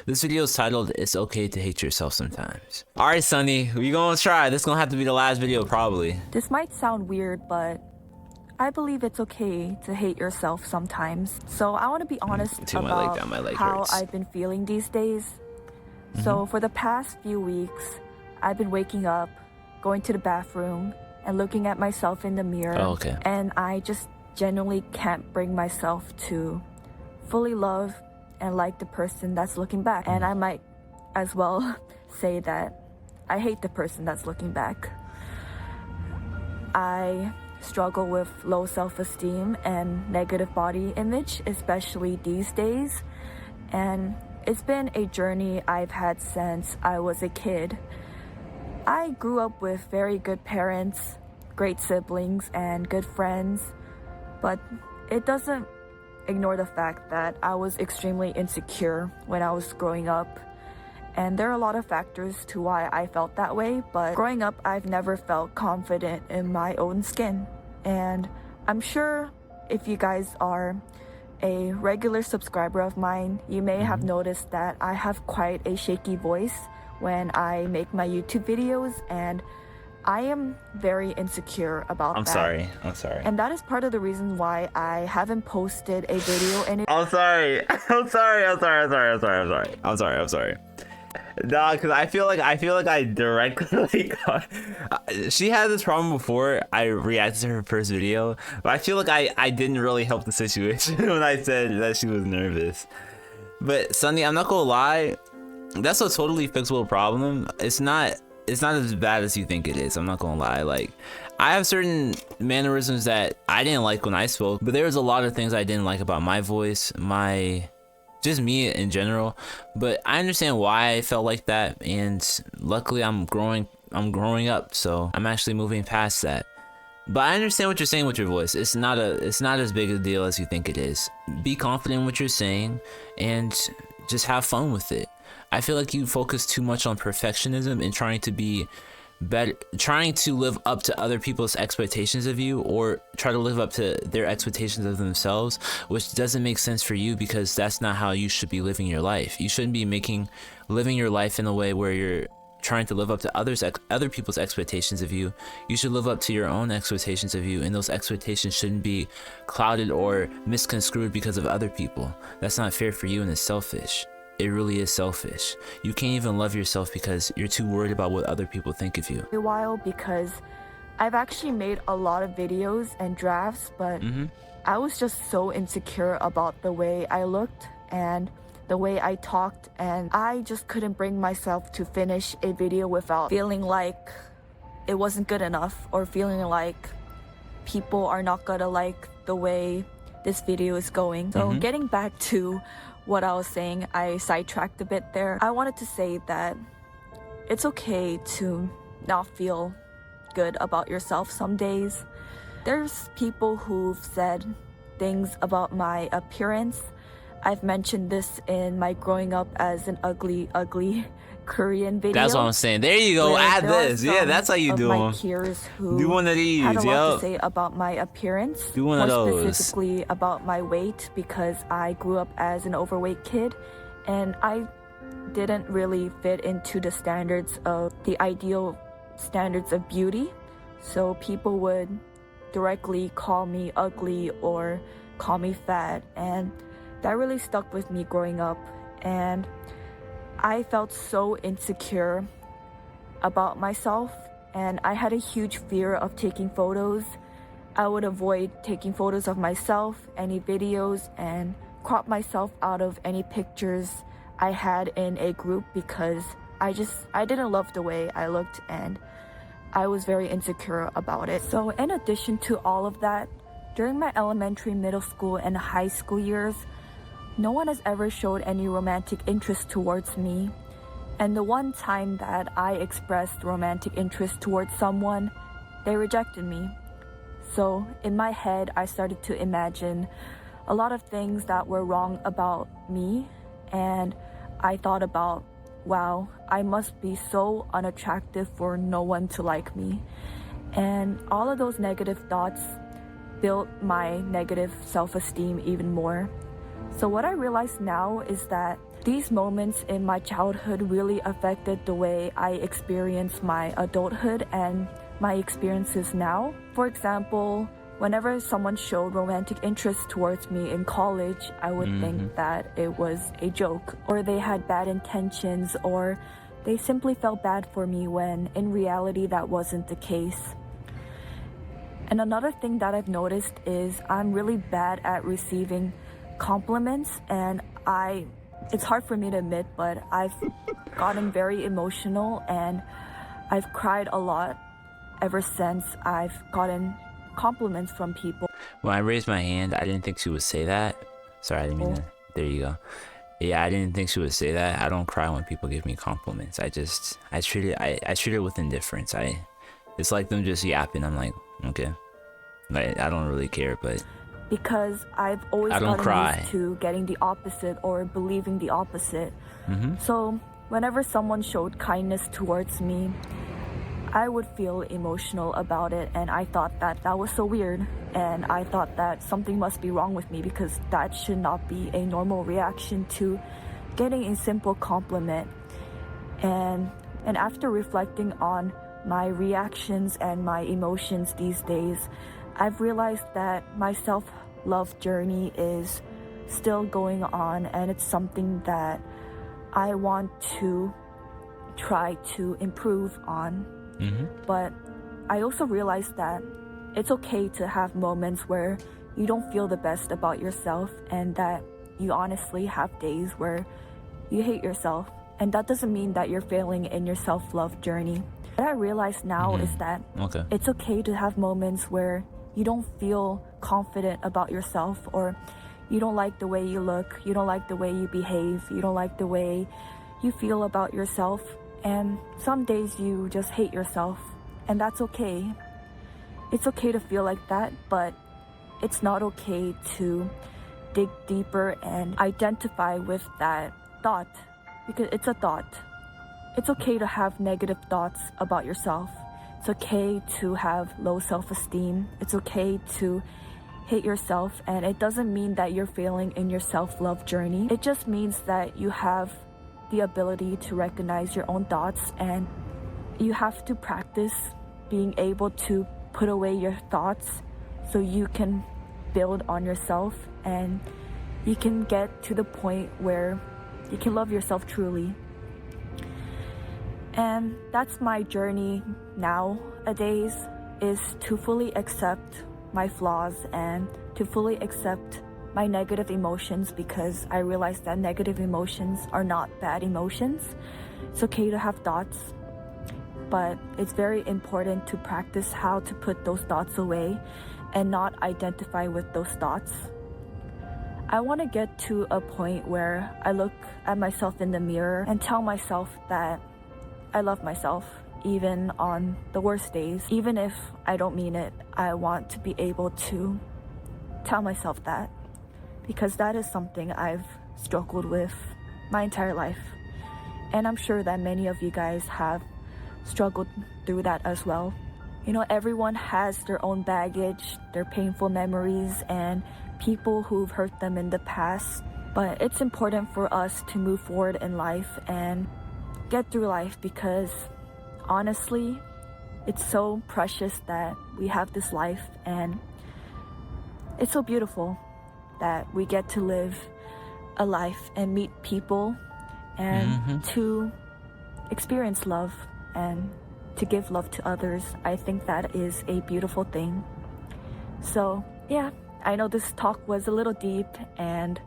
This video is titled, It's Okay to Hate Yourself Sometimes. Alright, Sunny, we gonna try. This gonna have to be the last video, probably. This might sound weird, but I believe it's okay to hate yourself sometimes. So I want to be honest about how I've been feeling these days. So for the past few weeks, I've been waking up, going to the bathroom, and looking at myself in the mirror. And I just genuinely can't bring myself to fully love and like the person that's looking back. And I might as well say that I hate the person that's looking back. I struggle with low self-esteem and negative body image, especially these days. And it's been a journey I've had since I was a kid. I grew up with very good parents, great siblings, and good friends, but it doesn't ignore the fact that I was extremely insecure when I was growing up. And there are a lot of factors to why I felt that way, but growing up, I've never felt confident in my own skin. And I'm sure if you guys are a regular subscriber of mine, you may have noticed that I have quite a shaky voice when I make my YouTube videos, and I am very insecure about that. I'm sorry. And that is part of the reason why I haven't posted a video in it. I'm sorry. Nah, because I feel like I directly she had this problem before I reacted to her first video, but I feel like I didn't really help the situation when I said that she was nervous. But Sunny, I'm not gonna lie, that's a totally fixable problem. It's not as bad as you think it is. I'm not gonna lie. Like, I have certain mannerisms that I didn't like when I spoke, but there was a lot of things I didn't like about my voice, just me in general. But I understand why I felt like that, and luckily I'm growing up, so I'm actually moving past that. But I understand what you're saying with your voice. It's not as big a deal as you think it is. Be confident in what you're saying and just have fun with it. I feel like you focus too much on perfectionism and trying to be better, trying to live up to other people's expectations of you, or try to live up to their expectations of themselves, which doesn't make sense for you, because that's not how you should be living your life. You shouldn't be living your life in a way where you're trying to live up to other people's expectations of you. You should live up to your own expectations of you, and those expectations shouldn't be clouded or misconstrued because of other people. That's not fair for you, and it's selfish. It really is selfish. You can't even love yourself because you're too worried about what other people think of you. A while, because I've actually made a lot of videos and drafts, but I was just so insecure about the way I looked and the way I talked, and I just couldn't bring myself to finish a video without feeling like it wasn't good enough, or feeling like people are not gonna like the way this video is going. So getting back to what I was saying, I sidetracked a bit there. I wanted to say that it's okay to not feel good about yourself some days. There's people who've said things about my appearance. I've mentioned this in my growing up as an ugly Korean video. That's what I'm saying. There you go. Add this. Yeah, that's how you do them. My peers who do one of these. Had a lot to say about my appearance. Do one of those. More specifically about my weight, because I grew up as an overweight kid, and I didn't really fit into the ideal standards of beauty. So people would directly call me ugly or call me fat, and that really stuck with me growing up. And I felt so insecure about myself, and I had a huge fear of taking photos. I would avoid taking photos of myself, any videos, and crop myself out of any pictures I had in a group, because I didn't love the way I looked, and I was very insecure about it. So in addition to all of that, during my elementary, middle school, and high school years, no one has ever showed any romantic interest towards me. And the one time that I expressed romantic interest towards someone, they rejected me. So in my head, I started to imagine a lot of things that were wrong about me. And I thought about, wow, I must be so unattractive for no one to like me. And all of those negative thoughts built my negative self-esteem even more. So what I realize now is that These moments in my childhood really affected the way I experience my adulthood and my experiences now. For example, whenever someone showed romantic interest towards me in college, I would think that it was a joke, or they had bad intentions, or they simply felt bad for me, when in reality that wasn't the case. And another thing that I've noticed is I'm really bad at receiving compliments, and it's hard for me to admit, but I've gotten very emotional and I've cried a lot ever since I've gotten compliments from people. When I raised my hand, I didn't think she would say that. Sorry, I didn't mean to. There you go. Yeah, I didn't think she would say that. I don't cry when people give me compliments. I treat it with indifference. It's like them just yapping. I'm like, okay. Like, I don't really care, but Because I've always I don't gotten cry. used to getting the opposite or believing the opposite. Mm-hmm. So whenever someone showed kindness towards me, I would feel emotional about it, and I thought that was so weird, and I thought that something must be wrong with me, because that should not be a normal reaction to getting a simple compliment. And after reflecting on my reactions and my emotions these days, I've realized that my self-love journey is still going on, and it's something that I want to try to improve on. But I also realized that it's okay to have moments where you don't feel the best about yourself, and that you honestly have days where you hate yourself. And that doesn't mean that you're failing in your self-love journey. What I realize now is that it's okay to have moments where you don't feel confident about yourself, or you don't like the way you look, you don't like the way you behave, you don't like the way you feel about yourself, and some days you just hate yourself, and that's okay. It's okay to feel like that, but it's not okay to dig deeper and identify with that thought, because it's a thought. It's okay to have negative thoughts about yourself. It's okay to have low self-esteem. It's okay to hate yourself, and it doesn't mean that you're failing in your self-love journey. It just means that you have the ability to recognize your own thoughts, and you have to practice being able to put away your thoughts so you can build on yourself, and you can get to the point where you can love yourself truly. And that's my journey nowadays, is to fully accept my flaws and to fully accept my negative emotions, because I realize that negative emotions are not bad emotions. It's okay to have thoughts, but it's very important to practice how to put those thoughts away and not identify with those thoughts. I want to get to a point where I look at myself in the mirror and tell myself that I love myself, even on the worst days. Even if I don't mean it, I want to be able to tell myself that, because that is something I've struggled with my entire life. And I'm sure that many of you guys have struggled through that as well. You know, everyone has their own baggage, their painful memories, and people who've hurt them in the past. But it's important for us to move forward in life and get through life, because honestly, it's so precious that we have this life, and it's so beautiful that we get to live a life and meet people and to experience love and to give love to others. I think that is a beautiful thing. So yeah, I know this talk was a little deep, and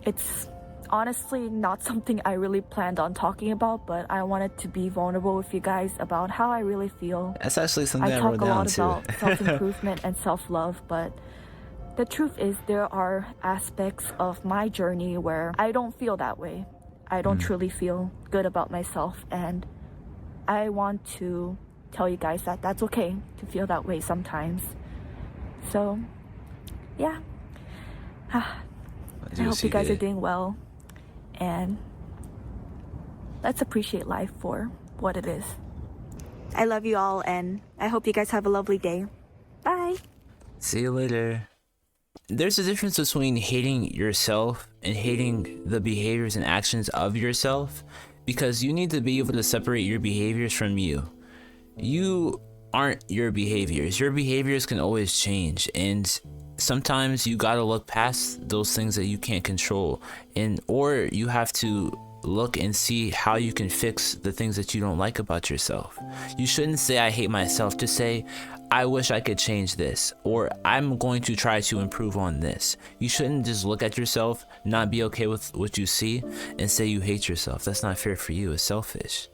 it's honestly not something I really planned on talking about, but I wanted to be vulnerable with you guys about how I really feel. That's actually something I talk wrote a down lot too. about self-improvement and self-love, but the truth is there are aspects of my journey where I don't feel that way. I don't truly feel good about myself, and I want to tell you guys that that's okay to feel that way sometimes. So yeah, I hope you guys are doing well, and let's appreciate life for what it is. I love you all, and I hope you guys have a lovely day. Bye. See you later. There's a difference between hating yourself and hating the behaviors and actions of yourself, because you need to be able to separate your behaviors from you. You aren't your behaviors. Your behaviors can always change, and sometimes you gotta look past those things that you can't control, and or you have to look and see how you can fix the things that you don't like about yourself. You shouldn't say I hate myself, just say I wish I could change this, or I'm going to try to improve on this. You shouldn't just look at yourself, not be okay with what you see, and say you hate yourself. That's not fair for you. It's selfish.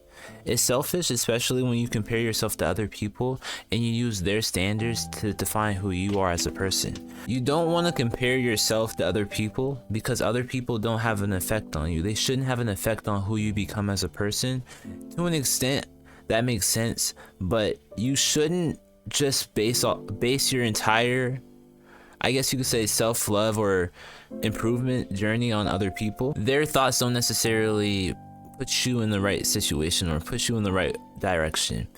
It's selfish, especially when you compare yourself to other people and you use their standards to define who you are as a person. You don't want to compare yourself to other people because other people don't have an effect on you. They shouldn't have an effect on who you become as a person. To an extent, that makes sense, but you shouldn't just base your entire, I guess you could say, self-love or improvement journey on other people. Their thoughts don't necessarily put you in the right situation or push you in the right direction.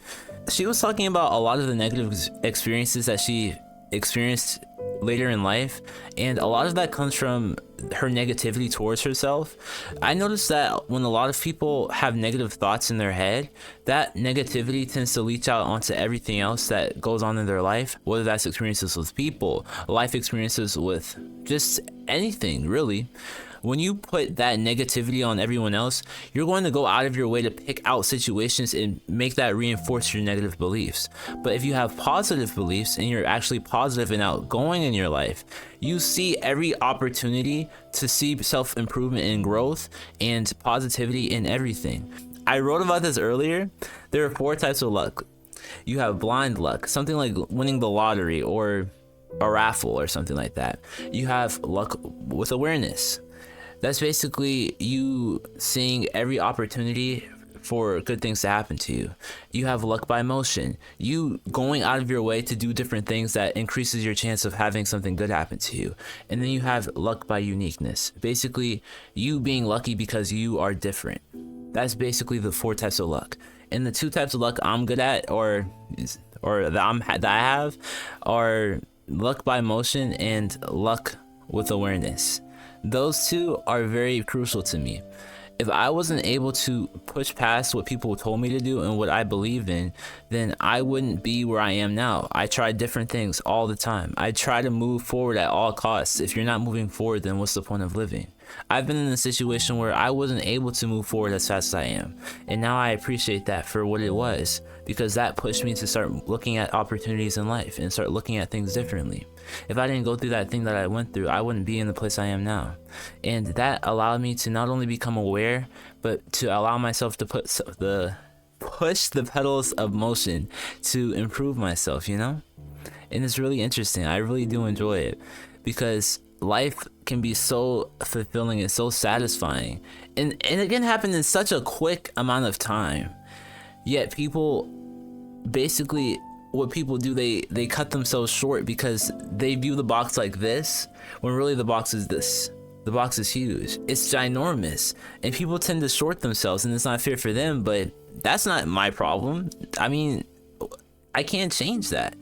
She was talking about a lot of the negative experiences that she experienced later in life, and a lot of that comes from her negativity towards herself. I noticed that when a lot of people have negative thoughts in their head, that negativity tends to leach out onto everything else that goes on in their life, whether that's experiences with people, life experiences with just anything really. When you put that negativity on everyone else, you're going to go out of your way to pick out situations and make that reinforce your negative beliefs. But if you have positive beliefs and you're actually positive and outgoing in your life, you see every opportunity to see self-improvement and growth and positivity in everything. I wrote about this earlier. There are 4 types of luck. You have blind luck, something like winning the lottery or a raffle or something like that. You have luck with awareness. That's basically you seeing every opportunity for good things to happen to you. You have luck by motion, you going out of your way to do different things that increases your chance of having something good happen to you. And then you have luck by uniqueness, basically you being lucky because you are different. That's basically the 4 types of luck. And the 2 types of luck I'm good at, or that I have, are luck by motion and luck with awareness. Those 2 are very crucial to me. If I wasn't able to push past what people told me to do and what I believed in, then I wouldn't be where I am now. I try different things all the time. I try to move forward at all costs. If you're not moving forward, then what's the point of living? I've been in a situation where I wasn't able to move forward as fast as I am. And now I appreciate that for what it was, because that pushed me to start looking at opportunities in life and start looking at things differently. If I didn't go through that thing that I went through, I wouldn't be in the place I am now. And that allowed me to not only become aware, but to allow myself to push the pedals of motion to improve myself, you know? And it's really interesting. I really do enjoy it because life can be so fulfilling and so satisfying. And it can happen in such a quick amount of time. Yet people, basically what people do, they cut themselves short because they view the box like this, when really the box is this. The box is huge. It's ginormous. And people tend to short themselves, and it's not fair for them, but that's not my problem. I mean, I can't change that.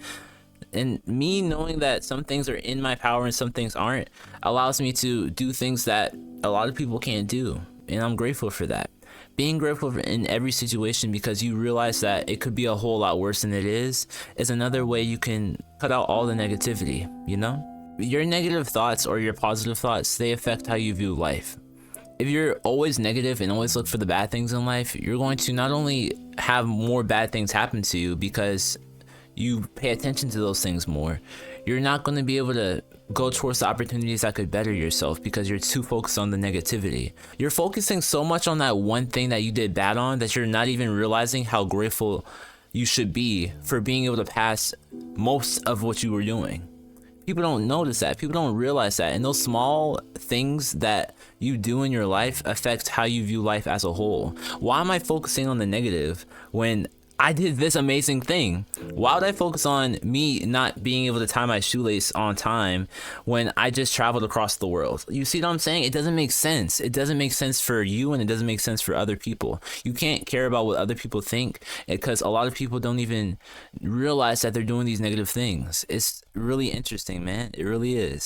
And me knowing that some things are in my power and some things aren't allows me to do things that a lot of people can't do. And I'm grateful for that. Being grateful in every situation because you realize that it could be a whole lot worse than it is another way you can cut out all the negativity, you know? Your negative thoughts or your positive thoughts, they affect how you view life. If you're always negative and always look for the bad things in life, you're going to not only have more bad things happen to you because you pay attention to those things more, you're not going to be able to go towards the opportunities that could better yourself because you're too focused on the negativity. You're focusing so much on that one thing that you did bad on that you're not even realizing how grateful you should be for being able to pass most of what you were doing. People don't notice that. People don't realize that. And those small things that you do in your life affect how you view life as a whole. Why am I focusing on the negative when I did this amazing thing? Why would I focus on me not being able to tie my shoelace on time when I just traveled across the world? You see what I'm saying? It doesn't make sense. It doesn't make sense for you, and it doesn't make sense for other people. You can't care about what other people think because a lot of people don't even realize that they're doing these negative things. It's really interesting, man. It really is.